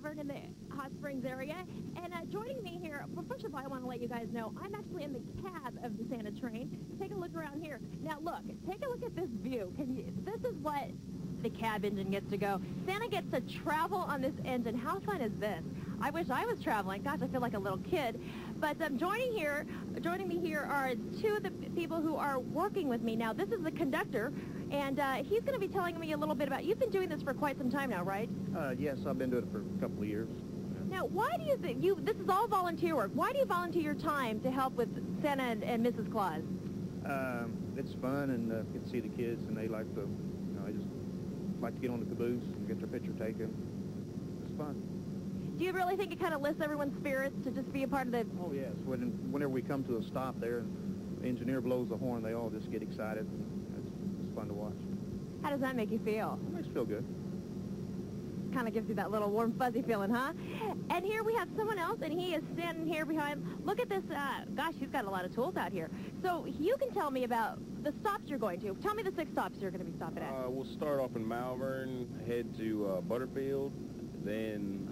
Malvern in the Hot Springs area. And joining me here, well, first of all, I want to let you guys know I'm actually in the cab of the Santa train. Take a look around here. Now, look, take a look at this view. This is what the cab engine gets to go. Santa gets to travel on this engine. How fun is this? I wish I was traveling. Gosh, I feel like a little kid. But joining me here are two of the people who are working with me. Now, this is the conductor, and he's going to be telling me a little bit about, you've been doing this for quite some time now, right? Yes, I've been doing it for a couple of years. Now, why do you think, this is all volunteer work, why do you volunteer your time to help with Santa and Mrs. Claus? It's fun, and get to see the kids, and they like to, I just like to get on the caboose and get their picture taken. It's fun. Do you really think it kind of lifts everyone's spirits to just be a part of the... Oh, yes. Whenever we come to a stop there and the engineer blows the horn, they all just get excited. And it's fun to watch. How does that make you feel? It makes you feel good. Kind of gives you that little warm, fuzzy feeling, huh? And here we have someone else, and he is standing here behind. Look at this. Gosh, he's got a lot of tools out here. So you can tell me about the stops you're going to. Tell me the 6 stops you're going to be stopping at. We'll start off in Malvern, head to Butterfield, then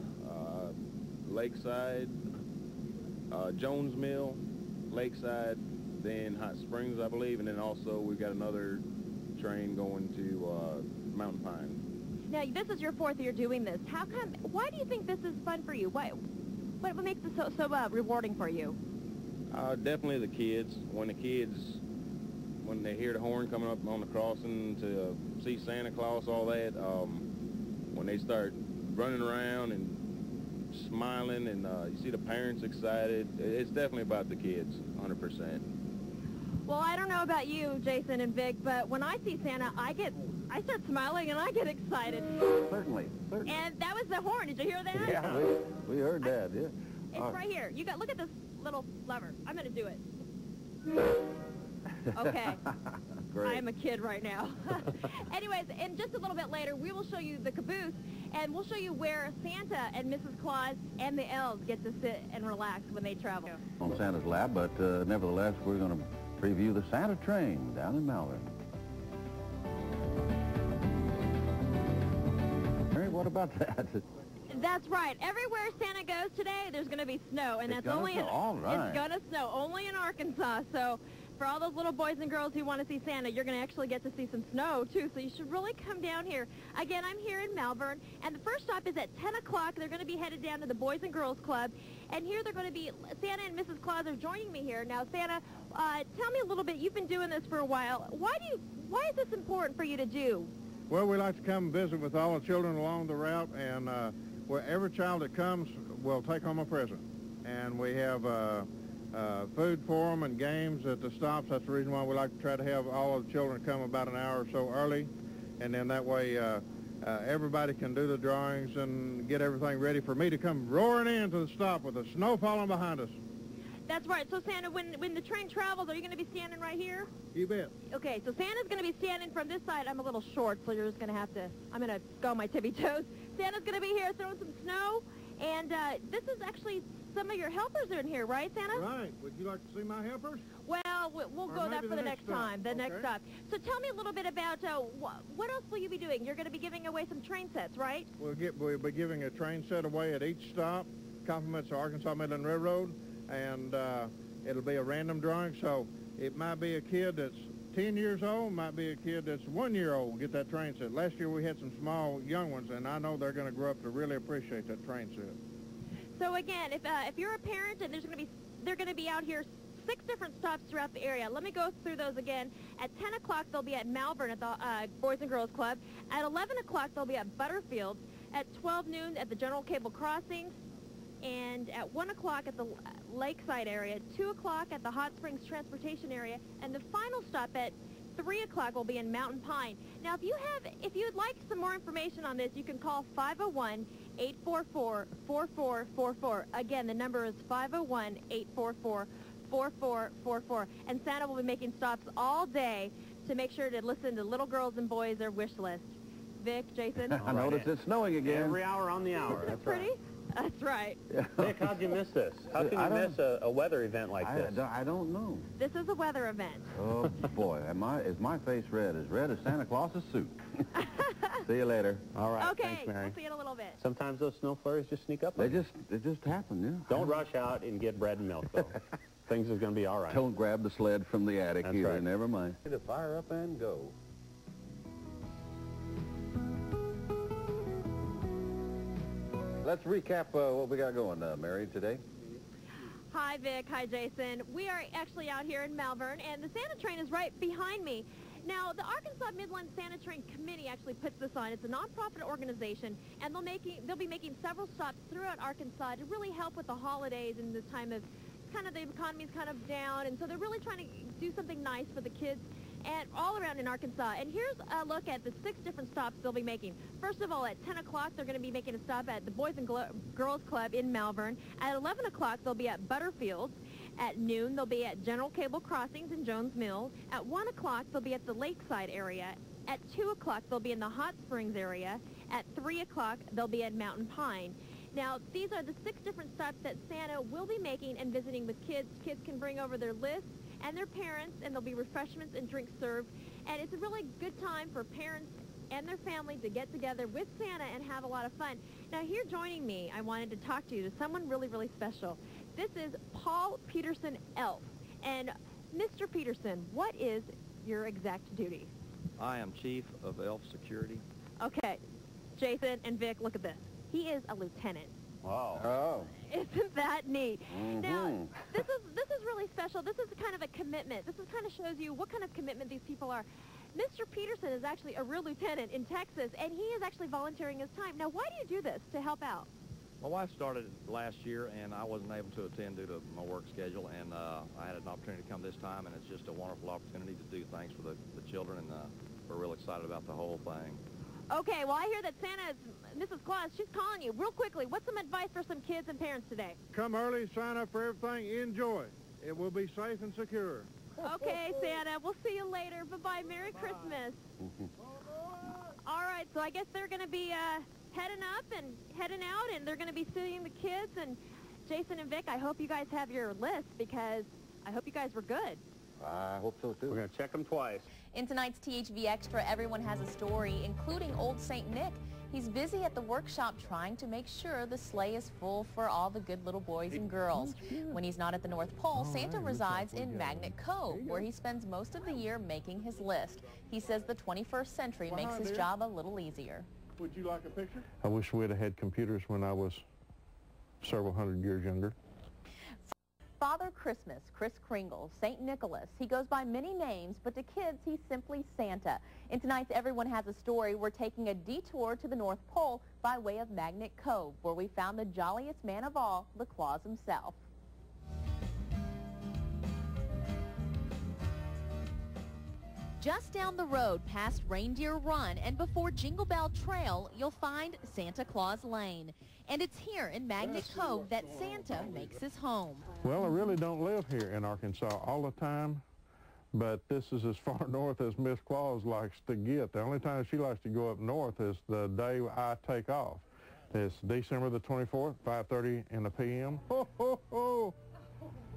Lakeside, Jones Mill, Lakeside, then Hot Springs, I believe, and then also we've got another train going to Mountain Pine. Now, this is your 4th year doing this. Why do you think this is fun for you? What makes this so rewarding for you? Definitely the kids. When they hear the horn coming up on the crossing to see Santa Claus, all that, when they start running around and smiling, and you see the parents excited, it's definitely about the kids, 100%. Well, I don't know about you, Jason and Vic, but when I see Santa, I start smiling and I get excited. Certainly. And that was the horn. Did you hear that? Yeah, we heard that, yeah. It's right here. Look at this little lever. I'm going to do it. Okay. Great. I'm a kid right now. Anyways, and just a little bit later, we will show you the caboose, and we'll show you where Santa and Mrs. Claus and the elves get to sit and relax when they travel. On Santa's lap, but nevertheless, we're going to preview the Santa train down in Malvern. Hey, what about that? That's right. Everywhere Santa goes today, there's going to be snow, and that's only all right. It's going to snow only in Arkansas. So for all those little boys and girls who want to see Santa, you're going to actually get to see some snow too. So you should really come down here. Again, I'm here in Malvern, and the first stop is at 10 o'clock. They're going to be headed down to the Boys and Girls Club, and here they're going to be. Santa and Mrs. Claus are joining me here now. Santa, tell me a little bit. You've been doing this for a while. Why is this important for you to do? Well, we like to come visit with all the children along the route, and where every child that comes will take home a present. And we have food for them and games at the stops. That's the reason why we like to try to have all of the children come about an hour or so early, and then that way everybody can do the drawings and get everything ready for me to come roaring into the stop with the snow falling behind us. That's right. So, Santa, when the train travels, are you going to be standing right here? You bet. Okay, so Santa's going to be standing from this side. I'm a little short, so you're just going to have to, I'm going to go on my tippy toes. Santa's going to be here throwing some snow, and this is actually some of your helpers are in here, right, Santa? Right. Would you like to see my helpers? Well, we'll go that for the next time, the next stop. So tell me a little bit about what else will you be doing? You're going to be giving away some train sets, right? We'll be giving a train set away at each stop, compliments of Arkansas Midland Railroad, and it'll be a random drawing, so it might be a kid that's 10 years old, might be a kid that's 1 year old, get that train set. Last year we had some small young ones, and I know they're going to grow up to really appreciate that train set. So again, if you're a parent and they're going to be out here 6 different stops throughout the area. Let me go through those again. At 10 o'clock they'll be at Malvern at the Boys and Girls Club. At 11 o'clock they'll be at Butterfield. At 12 noon at the General Cable Crossings. And at 1 o'clock at the Lakeside area, 2 o'clock at the Hot Springs Transportation area, and the final stop at 3 o'clock will be in Mountain Pine. Now, if you'd like some more information on this, you can call 501-844-4444. Again, the number is 501-844-4444. And Santa will be making stops all day to make sure to listen to little girls and boys their wish list. Vic, Jason? I noticed it's snowing again. Every hour on the hour. That's pretty? Right. That's right. Vic, how'd you miss this? How can you miss a weather event like this? I don't know. This is a weather event. Oh, boy. Is my face red? As red as Santa Claus's suit. See you later. All right. Okay, Thanks, Mary. we'll see you in a little bit. Sometimes those snow flurries just sneak up. They just happen, yeah. Don't rush out and get bread and milk, though. Things are going to be all right. Don't grab the sled from the attic That's either. right. Never mind. To fire up and go. Let's recap what we got going, Mary, today. Hi, Vic. Hi, Jason. We are actually out here in Malvern, and the Santa train is right behind me. Now, the Arkansas Midland Santa Train Committee actually puts this on. It's a nonprofit organization, and they'll be making several stops throughout Arkansas to really help with the holidays and the time of kind of the economy's kind of down, and so they're really trying to do something nice for the kids and all around in Arkansas. And here's a look at the 6 different stops they'll be making. First of all, at 10 o'clock, they're going to be making a stop at the Boys and Girls Club in Malvern. At 11 o'clock, they'll be at Butterfield. At noon, they'll be at General Cable Crossings in Jones Mills. At 1 o'clock, they'll be at the Lakeside area. At 2 o'clock, they'll be in the Hot Springs area. At 3 o'clock, they'll be at Mountain Pine. Now, these are the 6 different stops that Santa will be making and visiting with kids. Kids can bring over their lists and their parents, and there'll be refreshments and drinks served. And it's a really good time for parents and their family to get together with Santa and have a lot of fun. Now, here joining me, I wanted to talk to someone really, really special. This is Paul Peterson, Elf. And Mr. Peterson, what is your exact duty? I am Chief of Elf Security. Okay, Jason and Vic, look at this. He is a lieutenant. Wow. Oh. Isn't that neat? Mm-hmm. Now, this is really special. This is kind of a commitment. This is kind of shows you what kind of commitment these people are. Mr. Peterson is actually a real lieutenant in Texas, and he is actually volunteering his time. Now, why do you do this to help out? My wife started last year, and I wasn't able to attend due to my work schedule, and I had an opportunity to come this time, and it's just a wonderful opportunity to do things for the children, and we're real excited about the whole thing. Okay, well, I hear that Santa's, Mrs. Claus, she's calling you. Real quickly, what's some advice for some kids and parents today? Come early, sign up for everything, enjoy. It will be safe and secure. Okay, Santa, we'll see you later. Bye-bye. Merry Christmas. All right, so I guess they're going to be heading up and heading out, and they're going to be seeing the kids. And Jason and Vic, I hope you guys have your list, because I hope you guys were good. I hope so, too. We're going to check them twice. In tonight's THV Extra, everyone has a story, including old St. Nick. He's busy at the workshop trying to make sure the sleigh is full for all the good little boys and girls. When he's not at the North Pole, Santa resides in Magnet Cove, where he spends most of the year making his list. He says the 21st century makes his job a little easier. Would you like a picture? I wish we'd have had computers when I was several hundred years younger. Father Christmas, Kris Kringle, St. Nicholas. He goes by many names, but to kids, he's simply Santa. In tonight's Everyone Has a Story, we're taking a detour to the North Pole by way of Magnet Cove, where we found the jolliest man of all, the Claus himself. Just down the road past Reindeer Run and before Jingle Bell Trail, you'll find Santa Claus Lane. And it's here in Magnet Cove that Santa makes his home. Well, I really don't live here in Arkansas all the time, but this is as far north as Miss Claus likes to get. The only time she likes to go up north is the day I take off. It's December the 24th, 5:30 in the p.m. Ho, ho, ho!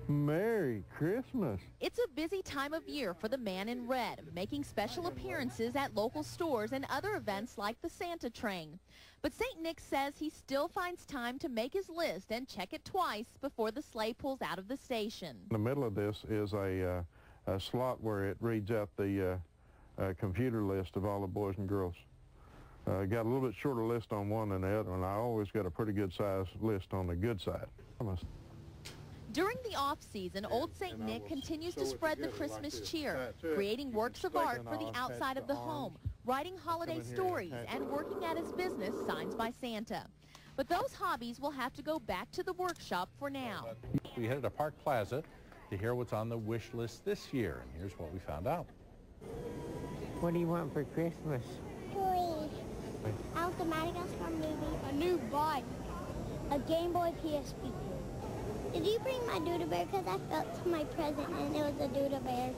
Merry Christmas. It's a busy time of year for the man in red, making special appearances at local stores and other events like the Santa train. But St. Nick says he still finds time to make his list and check it twice before the sleigh pulls out of the station. In the middle of this is a slot where it reads out the computer list of all the boys and girls. Got a little bit shorter list on one than the other, and I always got a pretty good size list on the good side. During the off-season, Old St. Nick continues to spread the Christmas cheer, creating works of art for the outside of the home, writing holiday stories, and working at his business, Signs by Santa. But those hobbies will have to go back to the workshop for now. We headed to Park Plaza to hear what's on the wish list this year, and here's what we found out. What do you want for Christmas? Toys. I want the Madagascar movie. A new bike. A Game Boy PSP. Did you bring my Doodle Bear? Because I felt my present and it was a Doodle Bear.